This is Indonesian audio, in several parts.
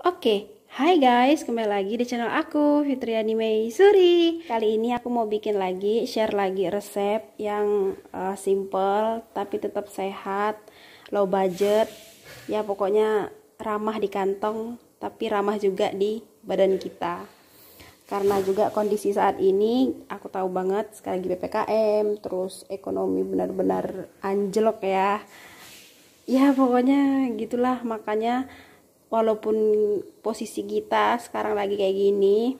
Oke, hai guys, kembali lagi di channel aku, Fitriani Suri. Kali ini aku mau bikin lagi, share lagi resep yang simple tapi tetap sehat, low budget. Ya pokoknya ramah di kantong, tapi ramah juga di badan kita. Karena juga kondisi saat ini, aku tahu banget sekali lagi PPKM, terus ekonomi benar-benar anjlok ya. Ya pokoknya gitulah, makanya walaupun posisi kita sekarang lagi kayak gini,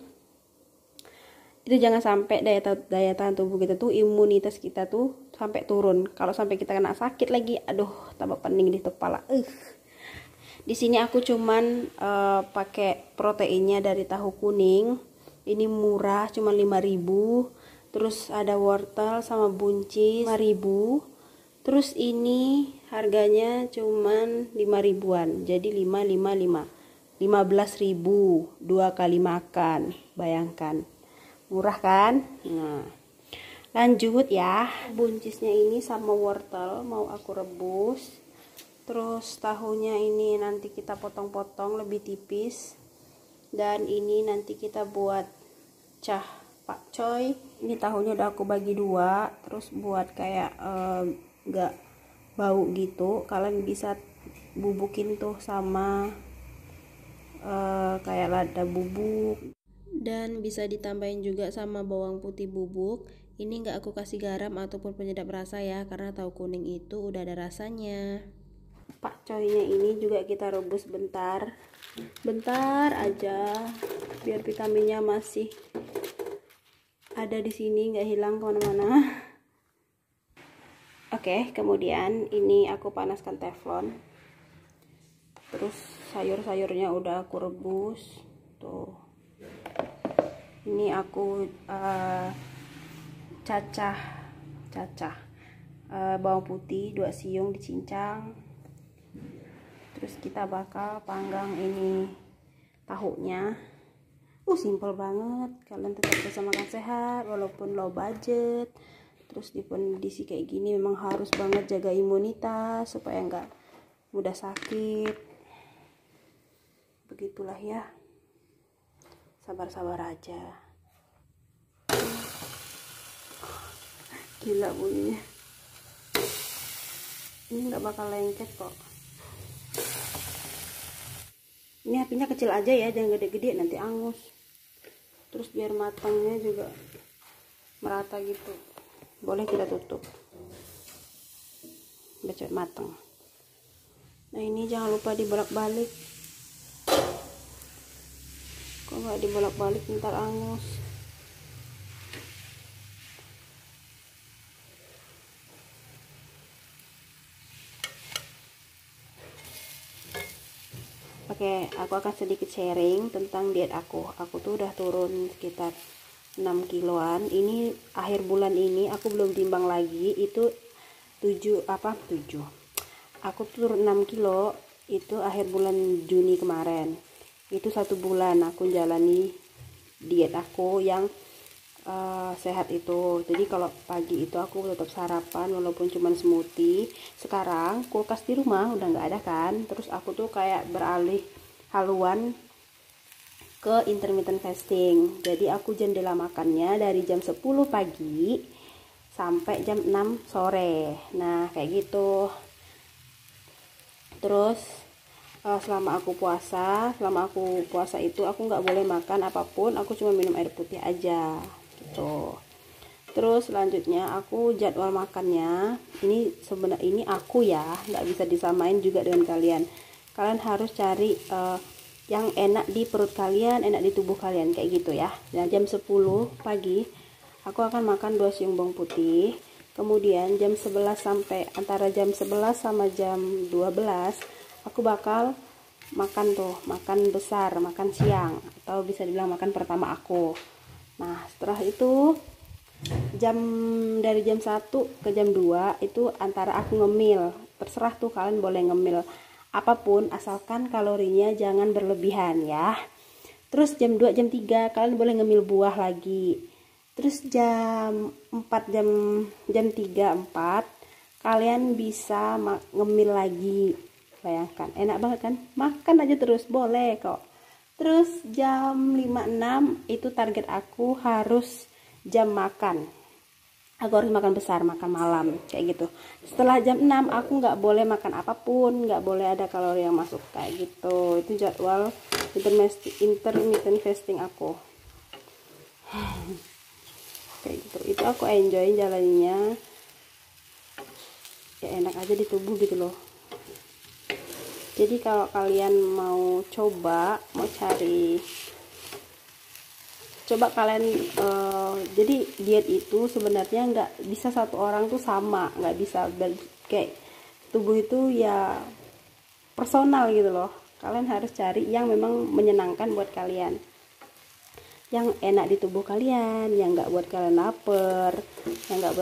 itu jangan sampai daya tahan tubuh kita tuh, imunitas kita tuh sampai turun. Kalau sampai kita kena sakit lagi, aduh tambah pening di kepala. Di sini aku cuman pakai proteinnya dari tahu kuning. Ini murah, cuma 5.000. Terus ada wortel sama buncis 5.000. Terus ini harganya cuman 5.000-an. Jadi 15.000 dua kali makan. Bayangkan. Murah kan? Nah, lanjut ya. Buncisnya ini sama wortel mau aku rebus. Terus tahunya ini nanti kita potong-potong lebih tipis. Dan ini nanti kita buat cah pakcoy. Ini tahunya udah aku bagi dua. Terus buat kayak nggak bau gitu, kalian bisa bubukin tuh sama kayak lada bubuk, dan bisa ditambahin juga sama bawang putih bubuk. Ini nggak aku kasih garam ataupun penyedap rasa ya, karena tahu kuning itu udah ada rasanya. Pakcoynya ini juga kita rebus bentar aja biar vitaminnya masih ada di sini, nggak hilang kemana-mana. Oke, kemudian ini aku panaskan teflon. Terus sayur-sayurnya udah aku rebus. Tuh. Ini aku cacah bawang putih 2 siung dicincang. Terus kita bakal panggang ini tahunya. Simple banget. Kalian tetap bisa makan sehat walaupun low budget. Terus di kondisi kayak gini memang harus banget jaga imunitas supaya nggak mudah sakit. Begitulah ya, sabar-sabar aja. Gila bunyinya, ini nggak bakal lengket kok. Ini apinya kecil aja ya, jangan gede-gede nanti angus. Terus biar matangnya juga merata gitu, boleh kita tutup udah cepet matang. Nah ini jangan lupa dibolak-balik, kalau nggak dibolak-balik ntar angus. Oke, aku akan sedikit sharing tentang diet aku tuh udah turun sekitar 6 kiloan. Ini akhir bulan ini aku belum timbang lagi, itu 7 aku turun 6 kilo itu akhir bulan Juni kemarin. Itu 1 bulan aku jalani diet aku yang sehat itu. Jadi kalau pagi itu aku tetap sarapan walaupun cuma smoothie. Sekarang kulkas di rumah udah nggak ada kan, terus aku tuh kayak beralih haluan ke intermittent fasting. Jadi aku jendela makannya dari jam 10 pagi sampai jam 6 sore. Nah kayak gitu. Terus selama aku puasa itu aku nggak boleh makan apapun, aku cuma minum air putih aja gitu. Terus selanjutnya aku jadwal makannya ini, sebenarnya ini aku ya, nggak bisa disamain juga dengan kalian. Kalian harus cari yang enak di perut kalian, enak di tubuh kalian kayak gitu ya. Nah jam 10 pagi aku akan makan 2 siung bawang putih. Kemudian jam 11 sampai antara jam 11 sama jam 12 aku bakal makan besar, makan siang, atau bisa dibilang makan pertama aku. Nah setelah itu dari jam 1 ke jam 2 itu antara aku ngemil. Terserah tuh kalian boleh ngemil apapun asalkan kalorinya jangan berlebihan ya. Terus jam 2 jam 3 kalian boleh ngemil buah lagi. Terus jam 4 jam 3 4 kalian bisa ngemil lagi. Bayangkan enak banget kan, makan aja terus boleh kok. Terus jam 5.06 itu target aku harus jam makan. Aku harus makan besar, makan malam kayak gitu. Setelah jam 6 aku nggak boleh makan apapun, nggak boleh ada kalori yang masuk kayak gitu. Itu jadwal intermittent fasting aku. Kayak gitu. Itu aku enjoy jalannya. Ya enak aja di tubuh gitu loh. Jadi kalau kalian mau coba, mau cari, coba kalian jadi diet itu sebenarnya nggak bisa satu orang tuh sama, nggak bisa kayak tubuh itu ya personal gitu loh. Kalian harus cari yang memang menyenangkan buat kalian, yang enak di tubuh kalian, yang nggak buat kalian lapar, yang nggak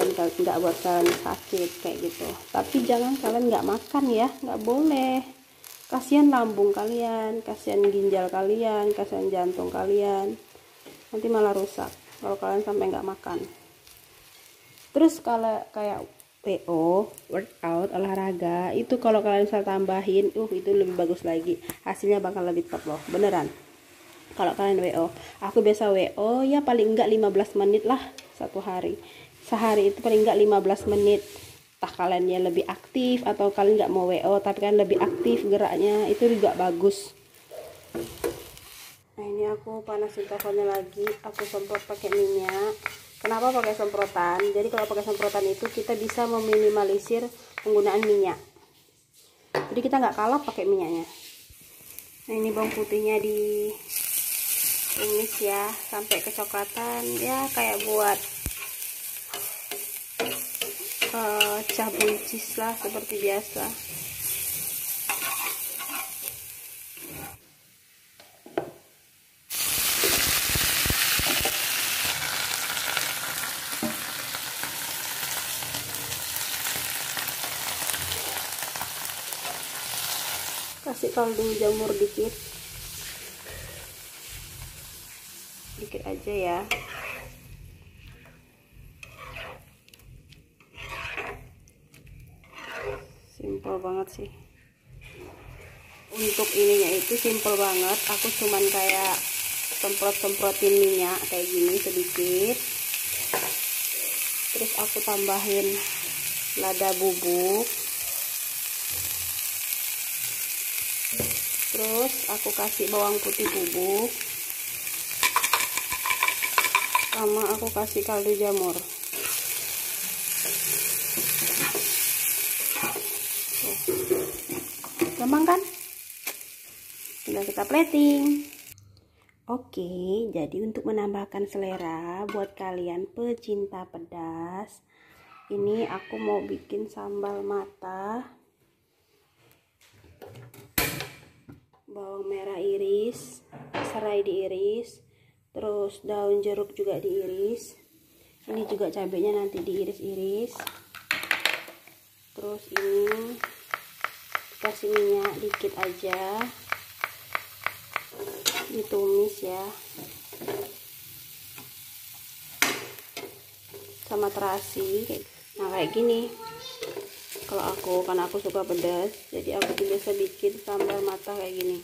buat kalian sakit kayak gitu. Tapi jangan kalian nggak makan ya, nggak boleh. Kasihan lambung kalian, kasihan ginjal kalian, kasihan jantung kalian, nanti malah rusak kalau kalian sampai nggak makan. Terus kalau kayak WO, workout, olahraga, itu kalau kalian bisa tambahin, itu lebih bagus lagi, hasilnya bakal lebih top loh, beneran. Kalau kalian WO, aku biasa WO ya paling enggak 15 menit lah satu hari. Sehari itu paling enggak 15 menit. Kalian ya lebih aktif atau kalian nggak mau WO tapi kan lebih aktif geraknya, itu juga bagus. Nah ini aku panasin tahunya lagi, aku semprot pakai minyak. Kenapa pakai semprotan? Jadi kalau pakai semprotan itu kita bisa meminimalisir penggunaan minyak, jadi kita nggak kalap pakai minyaknya. Nah ini bawang putihnya di tumis ya sampai kecoklatan ya, kayak buat cah buncis lah seperti biasa. Kasih kaldu jamur dikit aja ya. Simple banget sih. Untuk ininya itu simple banget, aku cuman kayak semprotin minyak kayak gini sedikit, terus aku tambahin lada bubuk, terus aku kasih bawang putih bubuk, sama aku kasih kaldu jamur. Gampang kan? Tinggal kita plating. Oke, jadi untuk menambahkan selera buat kalian pecinta pedas, ini aku mau bikin sambal mata. Bawang merah iris, serai diiris, terus daun jeruk juga diiris. Ini juga cabenya nanti diiris-iris. Terus ini kasih minyak dikit aja, ditumis ya, sama terasi. Nah kayak gini kalau aku, karena aku suka pedas, jadi aku tuh biasa bikin sambal mata kayak gini.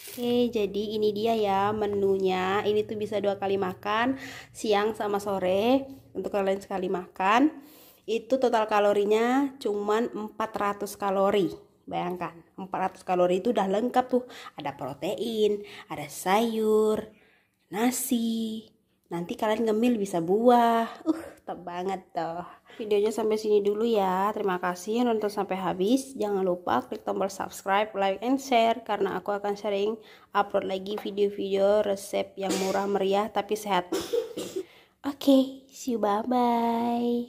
Oke, jadi ini dia ya menunya. Ini tuh bisa 2 kali makan, siang sama sore. Untuk kalian sekali makan itu total kalorinya cuman 400 kalori. Bayangkan, 400 kalori itu udah lengkap tuh. Ada protein, ada sayur, nasi. Nanti kalian ngemil bisa buah. Top banget tuh. Videonya sampai sini dulu ya. Terima kasih yang nonton sampai habis. Jangan lupa klik tombol subscribe, like, and share, karena aku akan sering upload lagi video-video resep yang murah meriah tapi sehat. Oke, see you, bye-bye.